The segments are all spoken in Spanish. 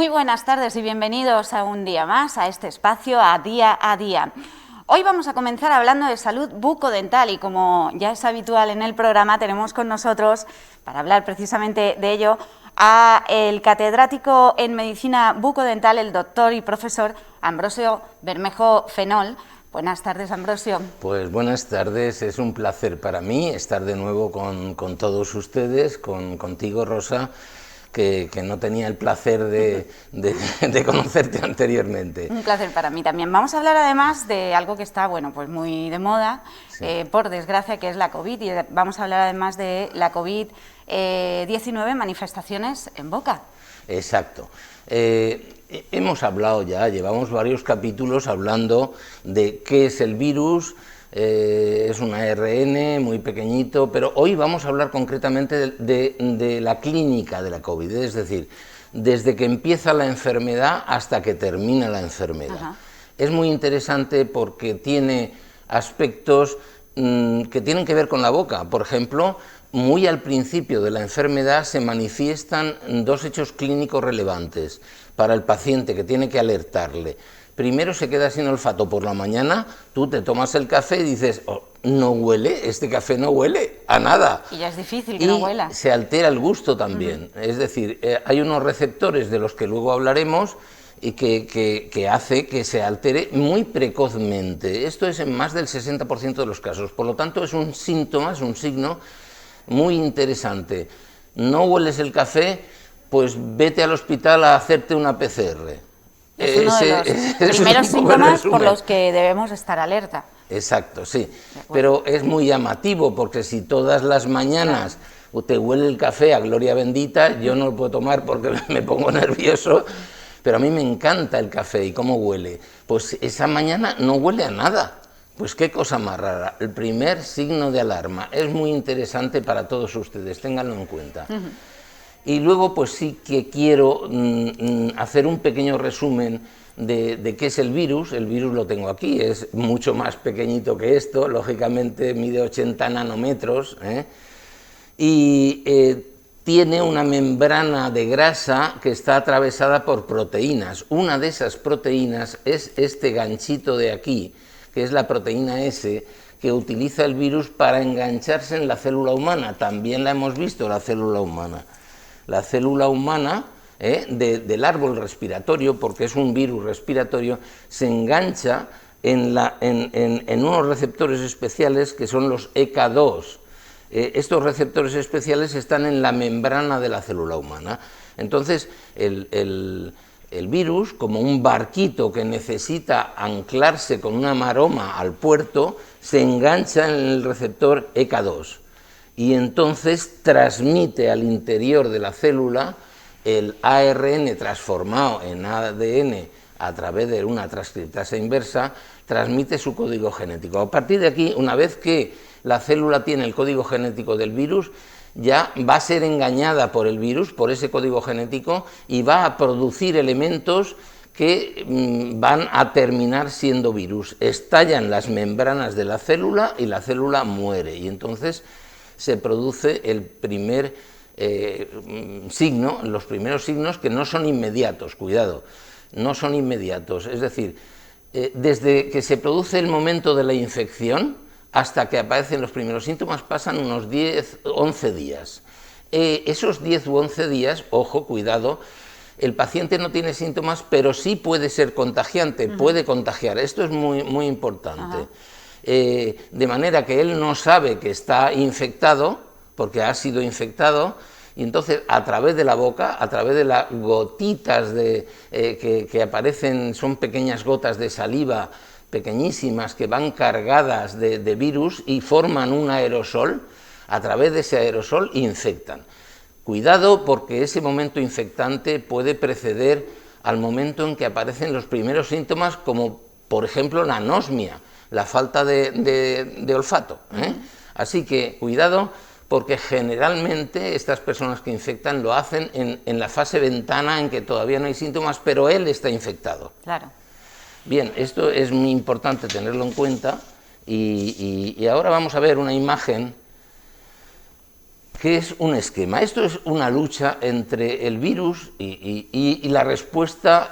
Muy buenas tardes y bienvenidos a un día más a este espacio a Día a Día. Hoy vamos a comenzar hablando de salud bucodental y como ya es habitual en el programa tenemos con nosotros, para hablar precisamente de ello, a el catedrático en medicina bucodental, el doctor y profesor Ambrosio Bermejo Fenol. Buenas tardes, Ambrosio. Pues buenas tardes, es un placer para mí estar de nuevo con todos ustedes, contigo, Rosa, que no tenía el placer de conocerte anteriormente. Un placer para mí también. Vamos a hablar además de algo que está, bueno, pues muy de moda, sí, por desgracia, que es la COVID, y vamos a hablar además de la COVID-19, manifestaciones en boca. Exacto. Hemos hablado ya, llevamos varios capítulos hablando de qué es el virus. Es un ARN muy pequeñito, pero hoy vamos a hablar concretamente de la clínica de la COVID, es decir, desde que empieza la enfermedad hasta que termina la enfermedad. Ajá. Es muy interesante porque tiene aspectos que tienen que ver con la boca. Por ejemplo, muy al principio de la enfermedad se manifiestan dos hechos clínicos relevantes para el paciente que tiene que alertarle. Primero, se queda sin olfato por la mañana, tú te tomas el café y dices, oh, no huele, este café no huele a nada. Y ya es difícil que no huela. Se altera el gusto también, es decir, hay unos receptores de los que luego hablaremos y que hace que se altere muy precozmente. Esto es en más del 60% de los casos, por lo tanto es un síntoma, es un signo muy interesante. No hueles el café, pues vete al hospital a hacerte una PCR. Es uno de los primeros síntomas por los que debemos estar alerta. Exacto, sí, pero es muy llamativo porque si todas las mañanas te huele el café a gloria bendita, yo no lo puedo tomar porque me pongo nervioso, pero a mí me encanta el café y cómo huele. Pues esa mañana no huele a nada. Pues qué cosa más rara, el primer signo de alarma. Es muy interesante para todos ustedes, ténganlo en cuenta. Y luego pues sí que quiero hacer un pequeño resumen de qué es el virus. El virus lo tengo aquí, es mucho más pequeñito que esto, lógicamente mide 80 nanómetros, y tiene una membrana de grasa que está atravesada por proteínas. Una de esas proteínas es este ganchito de aquí, que es la proteína S, que utiliza el virus para engancharse en la célula humana. También la hemos visto, la célula humana. La célula humana del árbol respiratorio, porque es un virus respiratorio, se engancha en unos receptores especiales que son los ECA2. Estos receptores especiales están en la membrana de la célula humana. Entonces, el virus, como un barquito que necesita anclarse con una maroma al puerto, se engancha en el receptor ECA2. Y entonces transmite al interior de la célula el ARN transformado en ADN a través de una transcriptasa inversa, transmite su código genético. A partir de aquí, una vez que la célula tiene el código genético del virus, ya va a ser engañada por el virus, por ese código genético, y va a producir elementos que van a terminar siendo virus. Estallan las membranas de la célula y la célula muere, y entonces se produce el primer signo, los primeros signos que no son inmediatos, cuidado, no son inmediatos, es decir, desde que se produce el momento de la infección hasta que aparecen los primeros síntomas pasan unos 10, 11 días. Esos 10 u 11 días, ojo, cuidado, el paciente no tiene síntomas, pero sí puede ser contagiante, puede contagiar, esto es muy, muy importante. De manera que él no sabe que está infectado, porque ha sido infectado, y entonces a través de la boca, a través de las gotitas que aparecen, son pequeñas gotas de saliva, pequeñísimas, que van cargadas de virus y forman un aerosol, a través de ese aerosol infectan. Cuidado, porque ese momento infectante puede preceder al momento en que aparecen los primeros síntomas, como por ejemplo la anosmia, la falta de olfato. Así que cuidado, porque generalmente estas personas que infectan lo hacen en la fase ventana en que todavía no hay síntomas, pero él está infectado. Claro. Bien, esto es muy importante tenerlo en cuenta y ahora vamos a ver una imagen ¿Qué es un esquema? Esto es una lucha entre el virus y la respuesta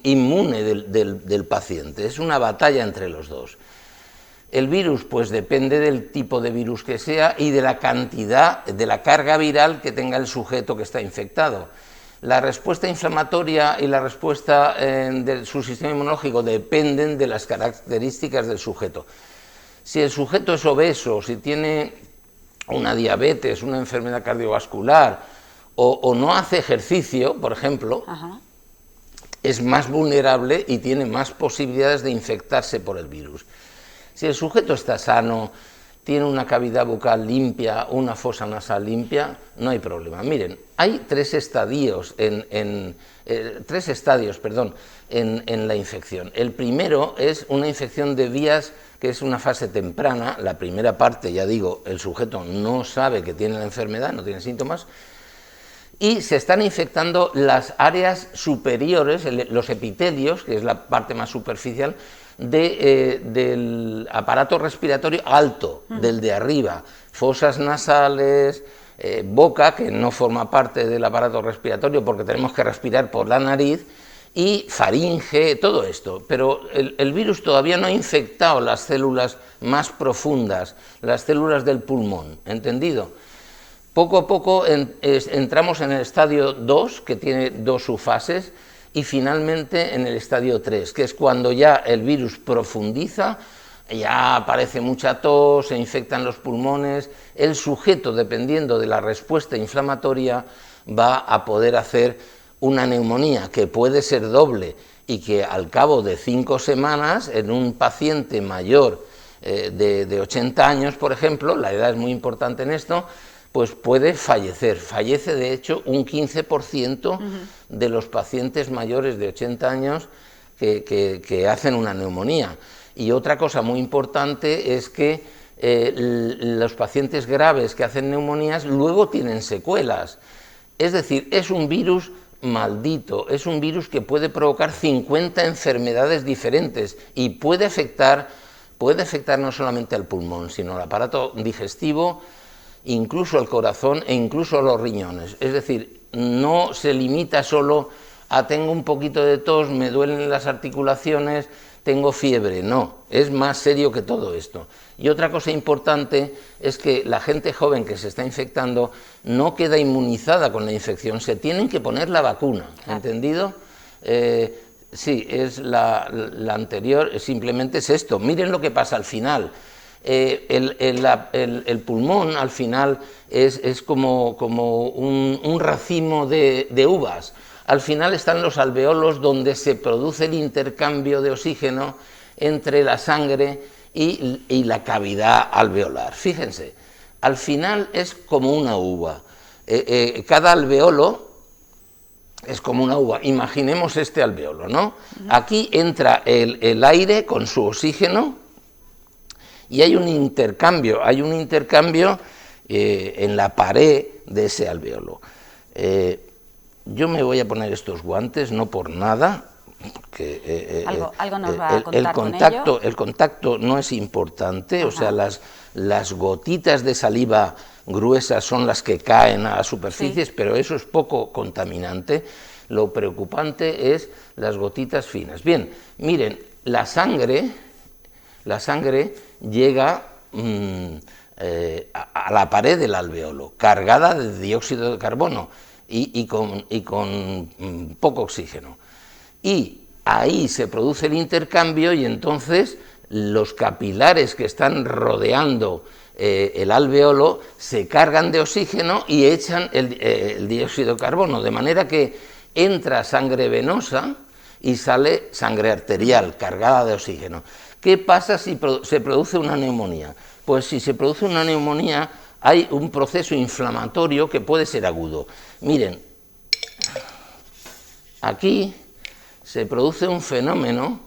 inmune del paciente. Es una batalla entre los dos. El virus, pues depende del tipo de virus que sea y de la cantidad, de la carga viral que tenga el sujeto que está infectado. La respuesta inflamatoria y la respuesta de su sistema inmunológico dependen de las características del sujeto. Si el sujeto es obeso, si tiene una diabetes, una enfermedad cardiovascular o no hace ejercicio, por ejemplo, es más vulnerable y tiene más posibilidades de infectarse por el virus. Si el sujeto está sano, tiene una cavidad bucal limpia, una fosa nasal limpia, no hay problema. Miren, hay tres estadios en la infección. El primero es una infección de vías, que es una fase temprana. La primera parte, ya digo, el sujeto no sabe que tiene la enfermedad, no tiene síntomas, y se están infectando las áreas superiores, los epitelios, que es la parte más superficial, del aparato respiratorio alto, del de arriba, fosas nasales, boca, que no forma parte del aparato respiratorio porque tenemos que respirar por la nariz, y faringe, todo esto. Pero el virus todavía no ha infectado las células más profundas, las células del pulmón, ¿entendido? Poco a poco entramos en el estadio 2, que tiene dos subfases, y finalmente en el estadio 3, que es cuando ya el virus profundiza, ya aparece mucha tos, se infectan los pulmones, el sujeto, dependiendo de la respuesta inflamatoria, va a poder hacer una neumonía que puede ser doble y que al cabo de 5 semanas, en un paciente mayor de 80 años, por ejemplo, la edad es muy importante en esto, pues puede fallecer. Fallece, de hecho, un 15% de los pacientes mayores de 80 años que hacen una neumonía. Y otra cosa muy importante es que los pacientes graves que hacen neumonías luego tienen secuelas. Es decir, es un virus maldito, es un virus que puede provocar 50 enfermedades diferentes y puede afectar no solamente al pulmón, sino al aparato digestivo, incluso el corazón e incluso los riñones. Es decir, no se limita solo a tengo un poquito de tos, me duelen las articulaciones, tengo fiebre. No, es más serio que todo esto. Y otra cosa importante es que la gente joven que se está infectando no queda inmunizada con la infección, se tienen que poner la vacuna, ¿entendido? Sí, es la anterior, simplemente es esto. Miren lo que pasa al final. El pulmón al final es como un racimo de uvas. Al final están los alveolos donde se produce el intercambio de oxígeno entre la sangre y la cavidad alveolar. Fíjense, al final es como una uva. Cada alveolo es como una uva. Imaginemos este alveolo, ¿no? Aquí entra el aire con su oxígeno, y hay un intercambio en la pared de ese alveolo. Yo me voy a poner estos guantes, no por nada, que algo nos va a contar con ello. El contacto no es importante, o sea, las gotitas de saliva gruesas son las que caen a superficies, sí, pero eso es poco contaminante. Lo preocupante es las gotitas finas. Bien, miren, la sangre llega a la pared del alveolo, cargada de dióxido de carbono y con poco oxígeno. Y ahí se produce el intercambio y entonces los capilares que están rodeando el alveolo se cargan de oxígeno y echan el dióxido de carbono, de manera que entra sangre venosa y sale sangre arterial cargada de oxígeno. ¿Qué pasa si se produce una neumonía? Pues si se produce una neumonía hay un proceso inflamatorio que puede ser agudo. Miren, aquí se produce un fenómeno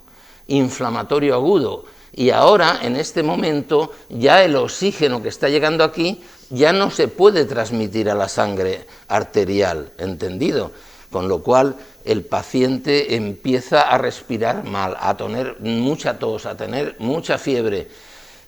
inflamatorio agudo y ahora, en este momento, ya el oxígeno que está llegando aquí ya no se puede transmitir a la sangre arterial, ¿entendido? Con lo cual el paciente empieza a respirar mal, a tener mucha tos, a tener mucha fiebre,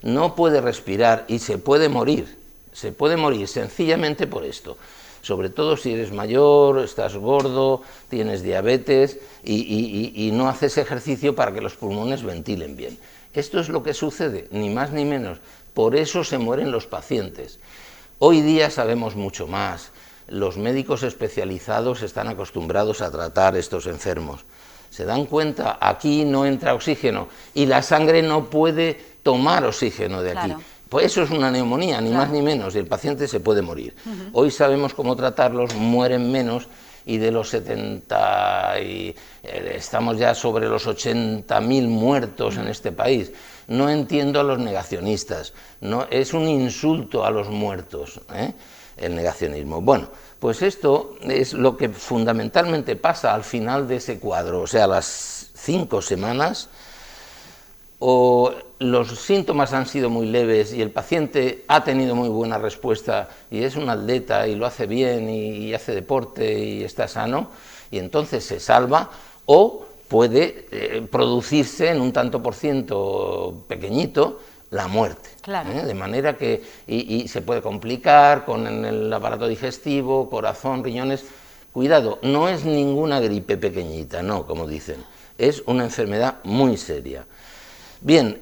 no puede respirar y se puede morir. Se puede morir sencillamente por esto. Sobre todo si eres mayor, estás gordo, tienes diabetes y no haces ejercicio para que los pulmones ventilen bien. Esto es lo que sucede, ni más ni menos. Por eso se mueren los pacientes. Hoy día sabemos mucho más. Los médicos especializados están acostumbrados a tratar estos enfermos. Se dan cuenta, aquí no entra oxígeno y la sangre no puede tomar oxígeno de aquí. Claro. Pues eso es una neumonía, ni más ni menos, y el paciente se puede morir. Hoy sabemos cómo tratarlos, mueren menos, y de los 70, estamos ya sobre los 80.000 muertos en este país. No entiendo a los negacionistas, no, es un insulto a los muertos, el negacionismo. Bueno, pues esto es lo que fundamentalmente pasa al final de ese cuadro, o sea, a las 5 semanas, o los síntomas han sido muy leves y el paciente ha tenido muy buena respuesta y es un atleta y lo hace bien y hace deporte y está sano, y entonces se salva, o puede producirse en un tanto por ciento pequeñito la muerte. Claro. De manera que y se puede complicar con el aparato digestivo, corazón, riñones. Cuidado, no es ninguna gripe pequeñita, no, como dicen, es una enfermedad muy seria. Bien,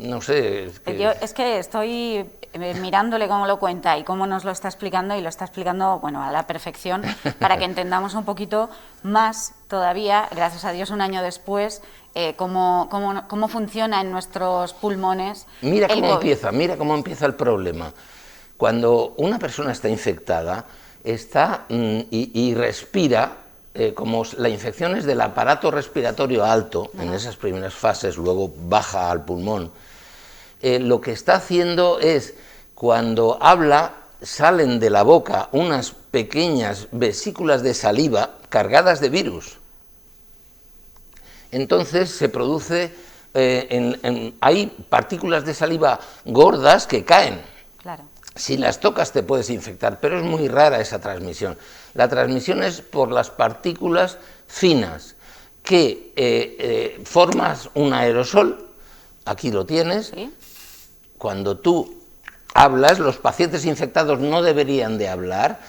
no sé... Yo es que estoy mirándole cómo lo cuenta y cómo nos lo está explicando, y lo está explicando, bueno, a la perfección, para que entendamos un poquito más todavía, gracias a Dios, un año después, cómo funciona en nuestros pulmones. Mira cómo empieza el problema. Cuando una persona está infectada, y respira, como la infección es del aparato respiratorio alto, en esas primeras fases, luego baja al pulmón, lo que está haciendo es, cuando habla, salen de la boca unas pequeñas vesículas de saliva cargadas de virus. Entonces se produce, hay partículas de saliva gordas que caen. Claro. Si las tocas te puedes infectar, pero es muy rara esa transmisión. La transmisión es por las partículas finas, que formas un aerosol, aquí lo tienes. ¿Sí? Cuando tú hablas, los pacientes infectados no deberían de hablar.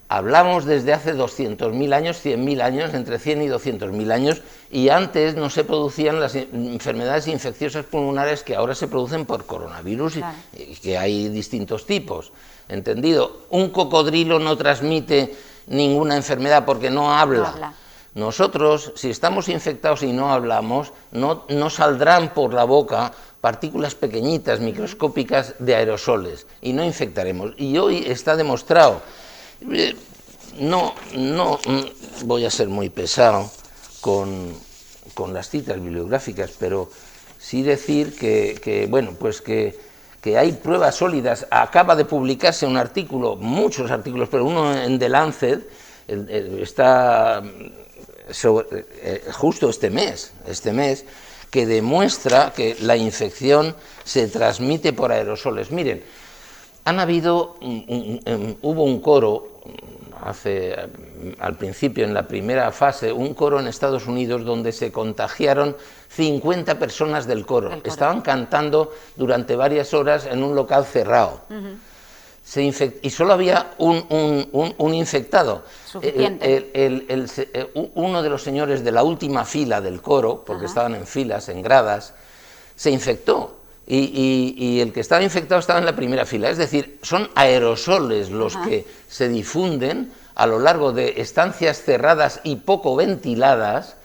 Hablamos desde hace 200.000 años, 100.000 años, entre 100 y 200.000 años, y antes no se producían las enfermedades infecciosas pulmonares que ahora se producen por coronavirus, claro. Y que hay distintos tipos. ¿Entendido? Un cocodrilo no transmite ninguna enfermedad porque no habla. Nosotros, si estamos infectados y no hablamos, no saldrán por la boca partículas pequeñitas, microscópicas de aerosoles, y no infectaremos. Y hoy está demostrado. No voy a ser muy pesado con las citas bibliográficas, pero sí decir que hay pruebas sólidas. Acaba de publicarse un artículo, muchos artículos, pero uno en The Lancet, está justo este mes, que demuestra que la infección se transmite por aerosoles. Miren, hubo un coro al principio, en la primera fase, un coro en Estados Unidos donde se contagiaron 50 personas del coro. Estaban cantando durante varias horas en un local cerrado. Y solo había un infectado. Uno de los señores de la última fila del coro, porque estaban en filas, en gradas, se infectó. Y el que estaba infectado estaba en la primera fila. Es decir, son aerosoles los que se difunden a lo largo de estancias cerradas y poco ventiladas,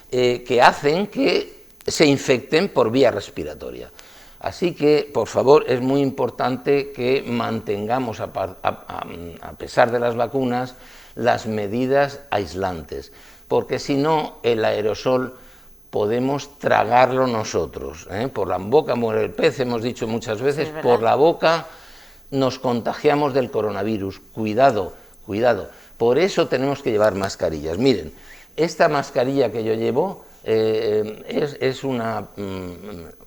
que hacen que se infecten por vía respiratoria. Así que, por favor, es muy importante que mantengamos, a pesar de las vacunas, las medidas aislantes, porque si no, el aerosol podemos tragarlo nosotros, por la boca muere el pez, hemos dicho muchas veces, sí, por la boca nos contagiamos del coronavirus. Cuidado, cuidado. Por eso tenemos que llevar mascarillas. Miren, esta mascarilla que yo llevo es una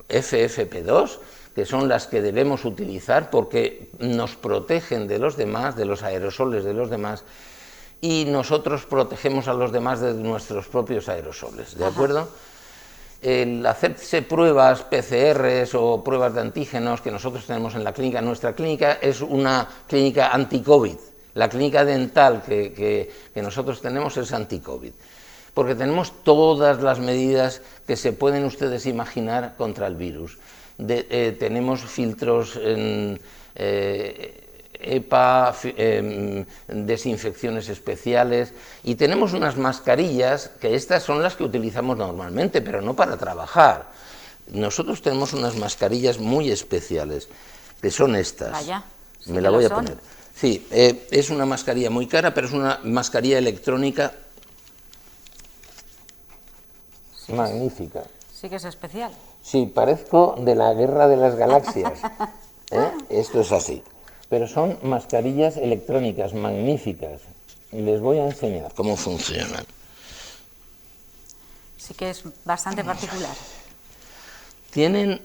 FFP2, que son las que debemos utilizar porque nos protegen de los demás, de los aerosoles de los demás, y nosotros protegemos a los demás de nuestros propios aerosoles, ¿de acuerdo? el hacerse pruebas PCRs o pruebas de antígenos que nosotros tenemos en la clínica, nuestra clínica es una clínica anti-COVID, la clínica dental que nosotros tenemos es anti-COVID, porque tenemos todas las medidas que se pueden ustedes imaginar contra el virus. Tenemos filtros en EPA, desinfecciones especiales, y tenemos unas mascarillas que estas son las que utilizamos normalmente, pero no para trabajar. Nosotros tenemos unas mascarillas muy especiales, que son estas. Vaya, sí, me la voy a poner. Sí, es una mascarilla muy cara, pero es una mascarilla electrónica sí, magnífica. Sí que es especial. Sí, parezco de la Guerra de las Galaxias. Esto es así. Pero son mascarillas electrónicas magníficas. Y les voy a enseñar cómo funcionan. Sí que es bastante particular. Tienen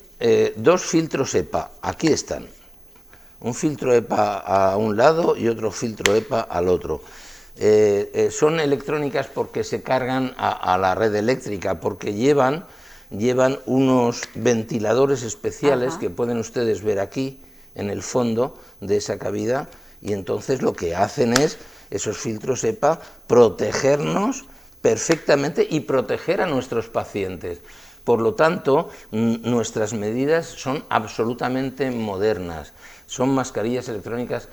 dos filtros EPA. Aquí están. Un filtro EPA a un lado y otro filtro EPA al otro. Son electrónicas porque se cargan a la red eléctrica, porque llevan unos ventiladores especiales que pueden ustedes ver aquí, en el fondo de esa cavidad, y entonces lo que hacen es, esos filtros EPA, protegernos perfectamente y proteger a nuestros pacientes. Por lo tanto, nuestras medidas son absolutamente modernas, son mascarillas electrónicas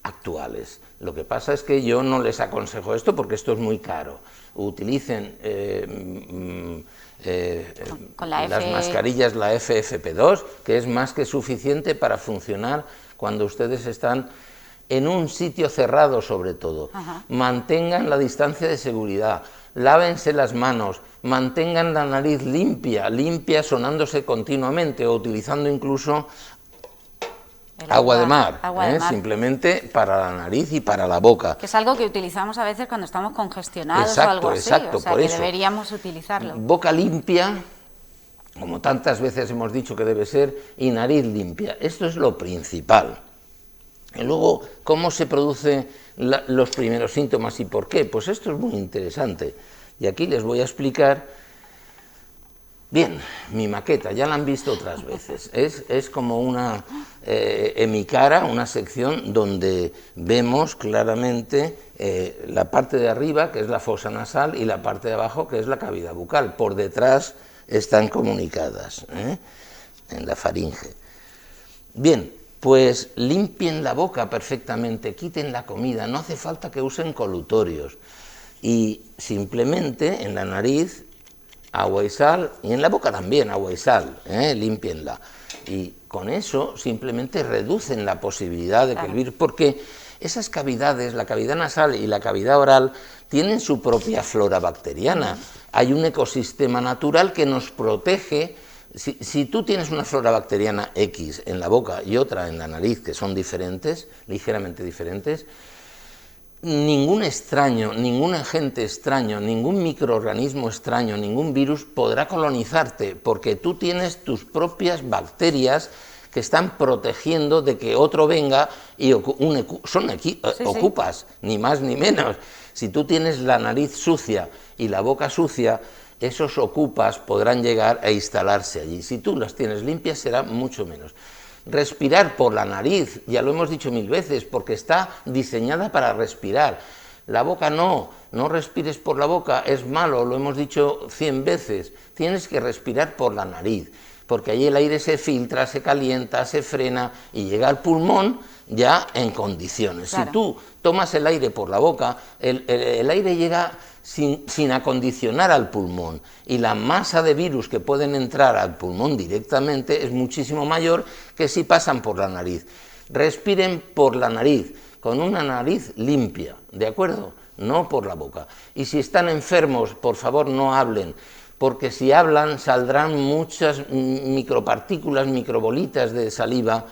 actuales. Lo que pasa es que yo no les aconsejo esto porque esto es muy caro. Utilicen con las mascarillas, la FFP2, que es más que suficiente para funcionar cuando ustedes están en un sitio cerrado, sobre todo. Mantengan la distancia de seguridad, lávense las manos, mantengan la nariz limpia, sonándose continuamente o utilizando incluso agua de mar, simplemente para la nariz y para la boca. Que es algo que utilizamos a veces cuando estamos congestionados o algo así, o sea, por que eso deberíamos utilizarlo. Boca limpia, como tantas veces hemos dicho que debe ser, y nariz limpia. Esto es lo principal. Y luego, ¿cómo se producen los primeros síntomas y por qué? Pues esto es muy interesante. Y aquí les voy a explicar. Bien, mi maqueta, ya la han visto otras veces, es como una hemicara, una sección donde vemos claramente la parte de arriba, que es la fosa nasal, y la parte de abajo, que es la cavidad bucal. Por detrás están comunicadas, en la faringe. Bien, pues limpien la boca perfectamente, quiten la comida, no hace falta que usen colutorios, y simplemente en la nariz agua y sal, y en la boca también agua y sal, límpienla. Y con eso simplemente reducen la posibilidad de que el virus, porque esas cavidades, la cavidad nasal y la cavidad oral, tienen su propia flora bacteriana. Hay un ecosistema natural que nos protege. Si tú tienes una flora bacteriana X en la boca y otra en la nariz, que son diferentes, ligeramente diferentes, ningún extraño, ningún agente extraño, ningún microorganismo extraño, ningún virus podrá colonizarte, porque tú tienes tus propias bacterias que están protegiendo de que otro venga y ocupas, ni más ni menos. Si tú tienes la nariz sucia y la boca sucia, esos ocupas podrán llegar a instalarse allí. Si tú las tienes limpias, será mucho menos. Respirar por la nariz, ya lo hemos dicho 1000 veces, porque está diseñada para respirar. La boca no respires por la boca, es malo, lo hemos dicho 100 veces. Tienes que respirar por la nariz, porque allí el aire se filtra, se calienta, se frena y llega al pulmón ya en condiciones. Claro. Si tú tomas el aire por la boca, el aire llega sin acondicionar al pulmón, y la masa de virus que pueden entrar al pulmón directamente es muchísimo mayor que si pasan por la nariz. Respiren por la nariz, con una nariz limpia, ¿de acuerdo? No por la boca. Y si están enfermos, por favor no hablen, porque si hablan saldrán muchas micropartículas, microbolitas de saliva,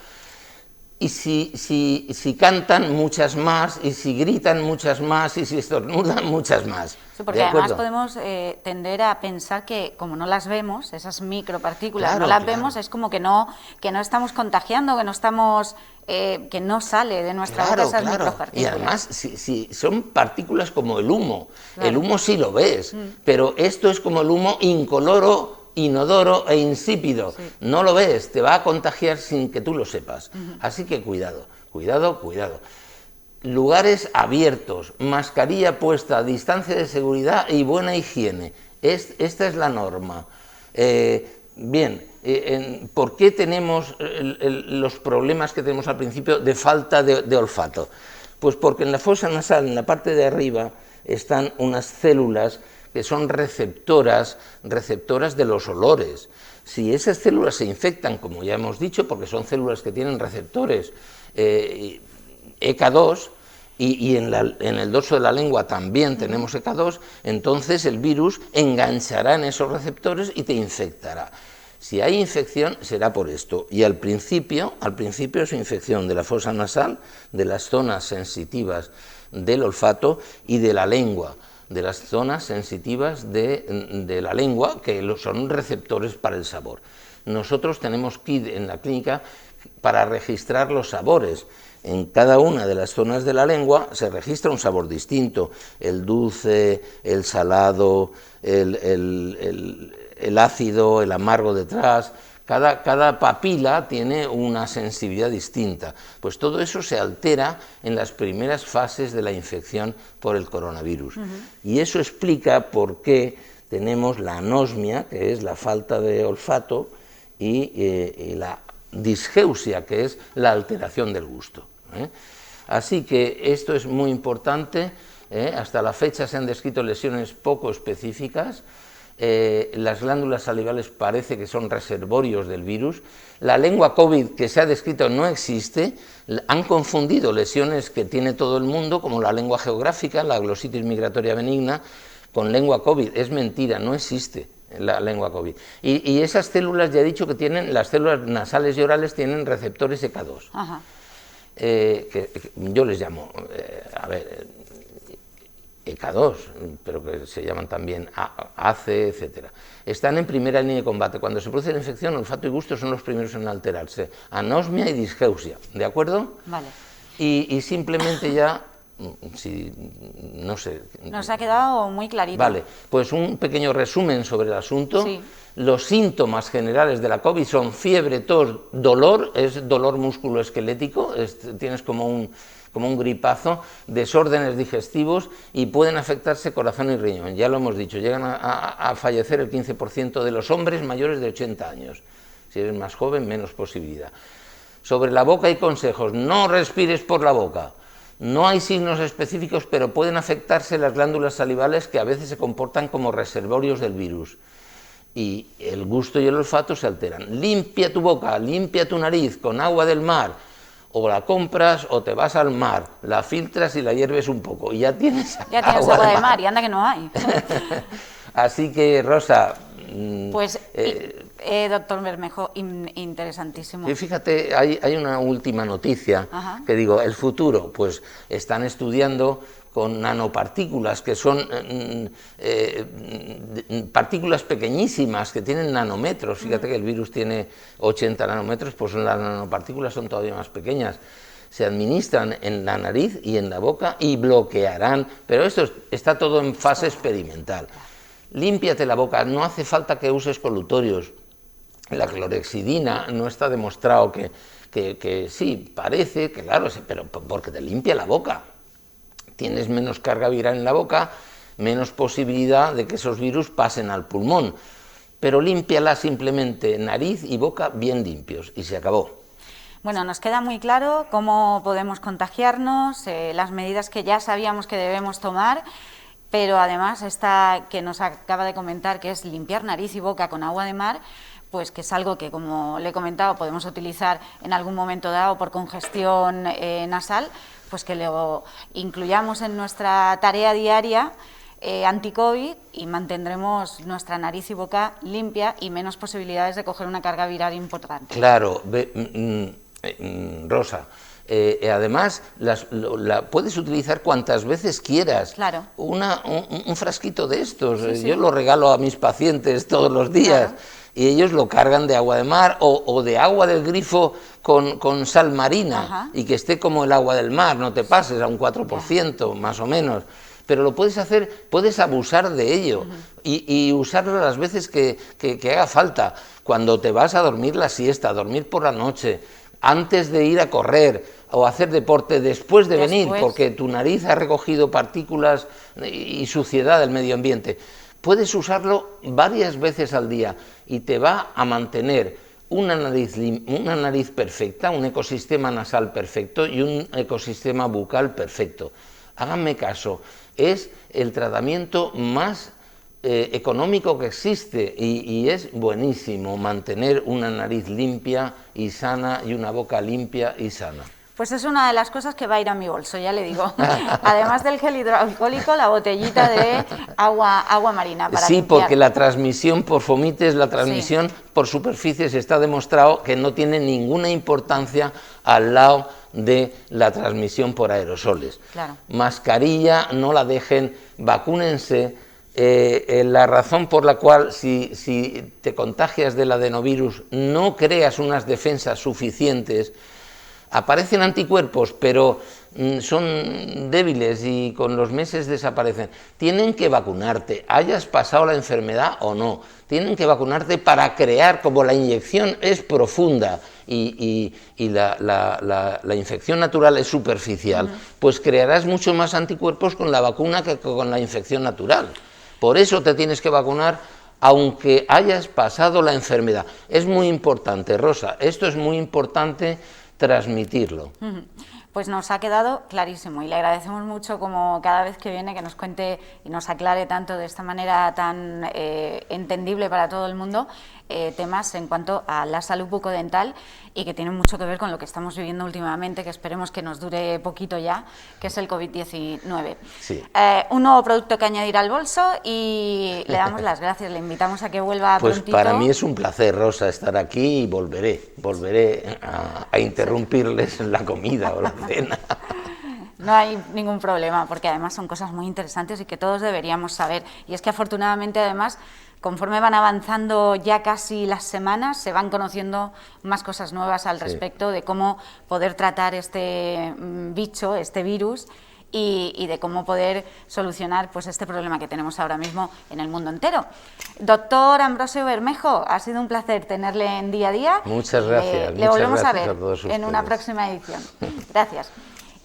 Y si cantan, muchas más, y si gritan, muchas más, y si estornudan, muchas más. Sí, porque además podemos tender a pensar que como no las vemos, esas micropartículas, claro, no las vemos, es como que no estamos contagiando, que no estamos, que no sale de nuestra boca esas micropartículas. Y además, si son partículas como el humo, el humo sí lo ves, pero esto es como el humo incoloro, inodoro e insípido. Sí. No lo ves, te va a contagiar sin que tú lo sepas. Así que cuidado, cuidado, cuidado. Lugares abiertos, mascarilla puesta, distancia de seguridad y buena higiene. Esta es la norma. ¿Por qué tenemos los problemas que tenemos al principio de falta de olfato? Pues porque en la fosa nasal, en la parte de arriba, están unas células que son receptoras de los olores. Si esas células se infectan, como ya hemos dicho, porque son células que tienen receptores ECA2, y en el dorso de la lengua también tenemos ECA2, entonces el virus enganchará en esos receptores y te infectará. Si hay infección, será por esto. Y al principio es infección de la fosa nasal, de las zonas sensitivas del olfato y de la lengua, de las zonas sensitivas de la lengua, que son receptores para el sabor. Nosotros tenemos kit en la clínica para registrar los sabores. En cada una de las zonas de la lengua se registra un sabor distinto, el dulce, el salado, el ácido, el amargo detrás. Cada papila tiene una sensibilidad distinta, pues todo eso se altera en las primeras fases de la infección por el coronavirus. Y eso explica por qué tenemos la anosmia, que es la falta de olfato, y la disgeusia, que es la alteración del gusto. Así que esto es muy importante. Hasta la fecha se han descrito lesiones poco específicas. Las glándulas salivales parece que son reservorios del virus. La lengua COVID que se ha descrito no existe. Han confundido lesiones que tiene todo el mundo, como la lengua geográfica, la glositis migratoria benigna, con lengua COVID. Es mentira, no existe la lengua COVID. Y esas células, ya he dicho que tienen, las células nasales y orales tienen receptores ECA2. Ajá. Que yo les llamo, ECA2, pero que se llaman también AC, etcétera. Están en primera línea de combate. Cuando se produce la infección, olfato y gusto son los primeros en alterarse. Anosmia y disgeusia, ¿de acuerdo? Vale. Y simplemente ya, no sé... Nos ha quedado muy clarito. Vale, pues un pequeño resumen sobre el asunto. Sí. Los síntomas generales de la COVID son fiebre, tos, dolor, es dolor musculoesquelético, tienes como un gripazo, desórdenes digestivos y pueden afectarse corazón y riñón. Ya lo hemos dicho, llegan a fallecer el 15% de los hombres mayores de 80 años. Si eres más joven, menos posibilidad. Sobre la boca hay consejos, no respires por la boca. No hay signos específicos, pero pueden afectarse las glándulas salivales que a veces se comportan como reservorios del virus. Y el gusto y el olfato se alteran. Limpia tu boca, limpia tu nariz con agua del mar. O la compras o te vas al mar, la filtras y la hierves un poco y ya tienes agua de mar y anda que no hay. Así que, Rosa... Pues, doctor Bermejo, interesantísimo. Y fíjate, hay una última noticia. Ajá. Que digo, el futuro, pues están estudiando con nanopartículas, que son partículas pequeñísimas, que tienen nanómetros. Fíjate que el virus tiene 80 nanómetros, pues las nanopartículas son todavía más pequeñas. Se administran en la nariz y en la boca y bloquearán, pero esto está todo en fase experimental. Límpiate la boca, no hace falta que uses colutorios. La clorhexidina no está demostrado que sí, parece que claro, pero porque te limpia la boca. Tienes menos carga viral en la boca, menos posibilidad de que esos virus pasen al pulmón. Pero límpiala simplemente, nariz y boca bien limpios, y se acabó. Bueno, nos queda muy claro cómo podemos contagiarnos, las medidas que ya sabíamos que debemos tomar, pero además esta que nos acaba de comentar, que es limpiar nariz y boca con agua de mar, pues que es algo que, como le he comentado, podemos utilizar en algún momento dado por congestión nasal, pues que lo incluyamos en nuestra tarea diaria anti-COVID y mantendremos nuestra nariz y boca limpia y menos posibilidades de coger una carga viral importante. Claro, Rosa. Además, la puedes utilizar cuantas veces quieras. Claro. Un frasquito de estos, yo lo regalo a mis pacientes todos los días. Claro. Y ellos lo cargan de agua de mar o de agua del grifo con sal marina. Ajá. Y que esté como el agua del mar, no te pases a un 4%, más o menos. Pero lo puedes hacer, puedes abusar de ello y usarlo las veces que haga falta. Cuando te vas a dormir la siesta, a dormir por la noche, antes de ir a correr o hacer deporte, después de venir, porque tu nariz ha recogido partículas y suciedad del medio ambiente. Puedes usarlo varias veces al día y te va a mantener una nariz perfecta, un ecosistema nasal perfecto y un ecosistema bucal perfecto. Háganme caso, es el tratamiento más económico que existe y es buenísimo mantener una nariz limpia y sana y una boca limpia y sana. Pues es una de las cosas que va a ir a mi bolso, ya le digo. Además del gel hidroalcohólico, la botellita de agua marina para limpiar. Porque la transmisión por fomites, la transmisión por superficies está demostrado que no tiene ninguna importancia al lado de la transmisión por aerosoles. Claro. Mascarilla, no la dejen, vacúnense. La razón por la cual si te contagias del adenovirus no creas unas defensas suficientes, aparecen anticuerpos, pero son débiles y con los meses desaparecen. Tienen que vacunarte, hayas pasado la enfermedad o no. Tienen que vacunarte para crear, como la inyección es profunda y la infección natural es superficial, pues crearás mucho más anticuerpos con la vacuna que con la infección natural. Por eso te tienes que vacunar aunque hayas pasado la enfermedad. Es muy importante, Rosa, esto es muy importante transmitirlo. Pues nos ha quedado clarísimo y le agradecemos mucho como cada vez que viene que nos cuente y nos aclare tanto de esta manera tan entendible para todo el mundo temas en cuanto a la salud bucodental y que tienen mucho que ver con lo que estamos viviendo últimamente, que esperemos que nos dure poquito ya, que es el COVID-19. Sí. Un nuevo producto que añadir al bolso y le damos las gracias, le invitamos a que vuelva pues prontito. Para mí es un placer, Rosa, estar aquí y volveré a interrumpirles la comida o la cena. No hay ningún problema, porque además son cosas muy interesantes y que todos deberíamos saber. Y es que afortunadamente además, conforme van avanzando ya casi las semanas, se van conociendo más cosas nuevas al respecto de cómo poder tratar este bicho, este virus, y de cómo poder solucionar pues este problema que tenemos ahora mismo en el mundo entero. Doctor Ambrosio Bermejo, ha sido un placer tenerle en Día a Día. Muchas gracias. Le volvemos a ver a en una próxima edición. Gracias.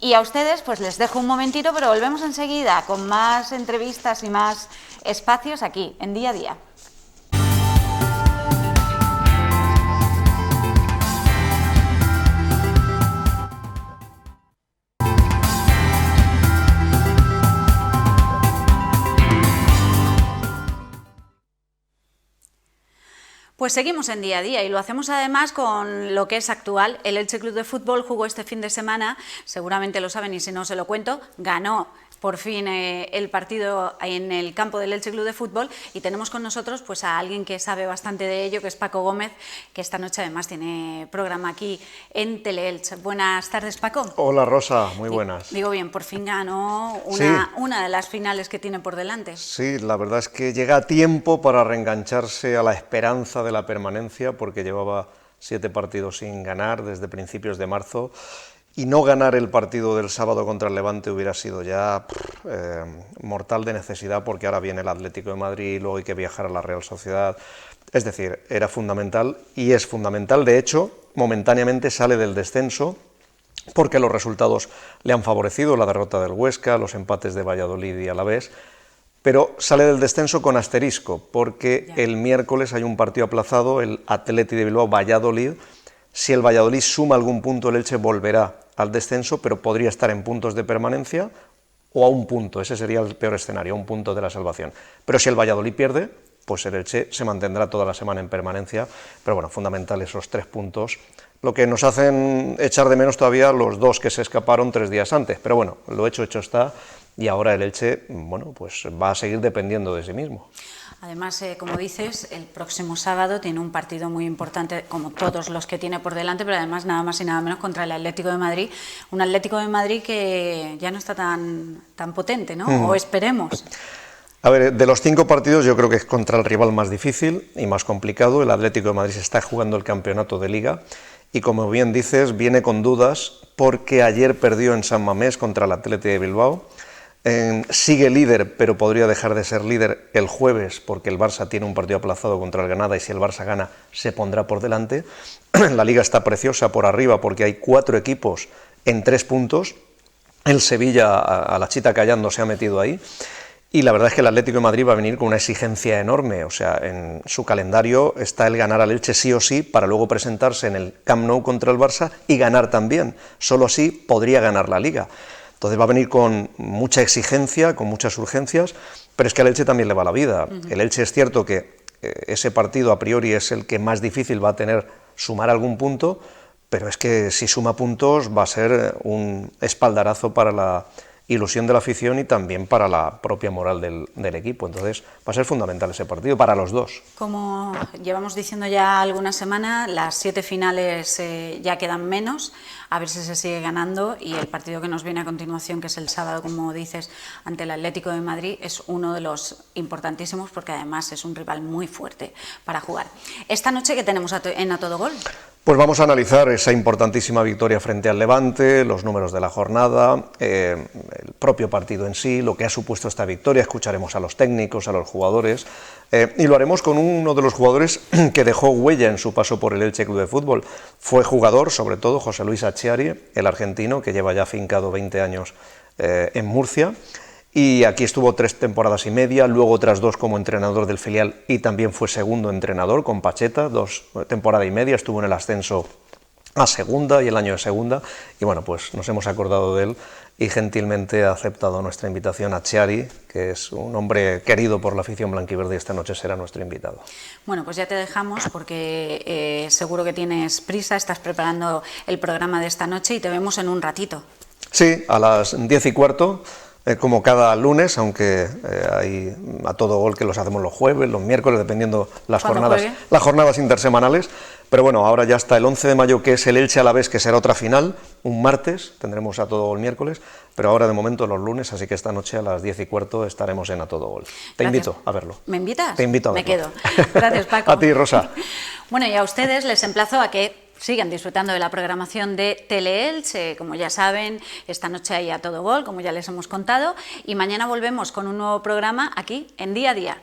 Y a ustedes pues les dejo un momentito, pero volvemos enseguida con más entrevistas y más espacios aquí en Día a Día. Pues seguimos en Día a Día y lo hacemos además con lo que es actual. El Elche Club de Fútbol jugó este fin de semana, seguramente lo saben y si no se lo cuento, ganó por fin el partido en el campo del Elche Club de Fútbol y tenemos con nosotros pues a alguien que sabe bastante de ello, que es Paco Gómez, que esta noche además tiene programa aquí en Teleelche. Buenas tardes, Paco. Hola, Rosa, muy buenas. Digo bien, por fin ganó una de las finales que tiene por delante. Sí, la verdad es que llega a tiempo para reengancharse a la esperanza de la permanencia, porque llevaba 7 partidos sin ganar desde principios de marzo. Y no ganar el partido del sábado contra el Levante hubiera sido ya mortal de necesidad, porque ahora viene el Atlético de Madrid, luego hay que viajar a la Real Sociedad. Es decir, era fundamental y es fundamental. De hecho, momentáneamente sale del descenso porque los resultados le han favorecido, la derrota del Huesca, los empates de Valladolid y Alavés, pero sale del descenso con asterisco, porque el miércoles hay un partido aplazado, el Athletic de Bilbao-Valladolid. Si el Valladolid suma algún punto, el Elche volverá al descenso, pero podría estar en puntos de permanencia o a un punto, ese sería el peor escenario, a un punto de la salvación. Pero si el Valladolid pierde, pues el Elche se mantendrá toda la semana en permanencia, pero bueno, fundamental esos 3 puntos, lo que nos hacen echar de menos todavía los 2 que se escaparon 3 días antes, pero bueno, lo hecho está, y ahora el Elche, bueno, pues va a seguir dependiendo de sí mismo. Además, como dices, el próximo sábado tiene un partido muy importante, como todos los que tiene por delante, pero además nada más y nada menos contra el Atlético de Madrid. Un Atlético de Madrid que ya no está tan potente, ¿no? O esperemos. A ver, de los 5 partidos yo creo que es contra el rival más difícil y más complicado. El Atlético de Madrid se está jugando el campeonato de Liga y, como bien dices, viene con dudas porque ayer perdió en San Mamés contra el Athletic de Bilbao. Sigue líder, pero podría dejar de ser líder el jueves porque el Barça tiene un partido aplazado contra el Granada y si el Barça gana se pondrá por delante. La Liga está preciosa por arriba porque hay 4 equipos en 3 puntos. El Sevilla, a la chita callando, se ha metido ahí. Y la verdad es que el Atlético de Madrid va a venir con una exigencia enorme, o sea, en su calendario está el ganar al Elche sí o sí para luego presentarse en el Camp Nou contra el Barça y ganar también, solo así podría ganar la Liga. Entonces va a venir con mucha exigencia, con muchas urgencias, pero es que al Elche también le va la vida. El Elche es cierto que ese partido a priori es el que más difícil va a tener sumar algún punto, pero es que si suma puntos va a ser un espaldarazo para la ilusión de la afición y también para la propia moral del equipo. Entonces va a ser fundamental ese partido para los dos. Como llevamos diciendo ya alguna semana, las 7 finales ya quedan menos, a ver si se sigue ganando, y el partido que nos viene a continuación, que es el sábado, como dices, ante el Atlético de Madrid, es uno de los importantísimos porque además es un rival muy fuerte para jugar. Esta noche, ¿qué tenemos en A Todo Gol? Pues vamos a analizar esa importantísima victoria frente al Levante, los números de la jornada, el propio partido en sí, lo que ha supuesto esta victoria. Escucharemos a los técnicos, a los jugadores, y lo haremos con uno de los jugadores que dejó huella en su paso por el Elche Club de Fútbol. Fue jugador, sobre todo, José Luis Achiari, el argentino, que lleva ya afincado 20 años en Murcia. Y aquí estuvo 3 temporadas y media, luego otras 2 como entrenador del filial y también fue segundo entrenador con Pacheta, 2 temporadas y media, estuvo en el ascenso a segunda y el año de segunda, y bueno, pues nos hemos acordado de él y gentilmente ha aceptado nuestra invitación a Chiari, que es un hombre querido por la afición blanquiverde, y esta noche será nuestro invitado. Bueno, pues ya te dejamos porque seguro que tienes prisa, estás preparando el programa de esta noche y te vemos en un ratito. Sí, a las 10:15. Como cada lunes, aunque hay A Todo Gol que los hacemos los jueves, los miércoles, dependiendo las jornadas intersemanales. Pero bueno, ahora ya está el 11 de mayo, que es el Elche Alavés, que será otra final, un martes, tendremos A Todo Gol miércoles, pero ahora de momento los lunes, así que esta noche a las 10:15 estaremos en A Todo Gol. Te invito a verlo. ¿Me invitas? Te invito a verlo. Me quedo. Gracias, Paco. A ti, Rosa. Bueno, y a ustedes les emplazo a que sigan disfrutando de la programación de Teleelch, como ya saben, esta noche hay A Todo Gol, como ya les hemos contado, y mañana volvemos con un nuevo programa aquí en Día a Día.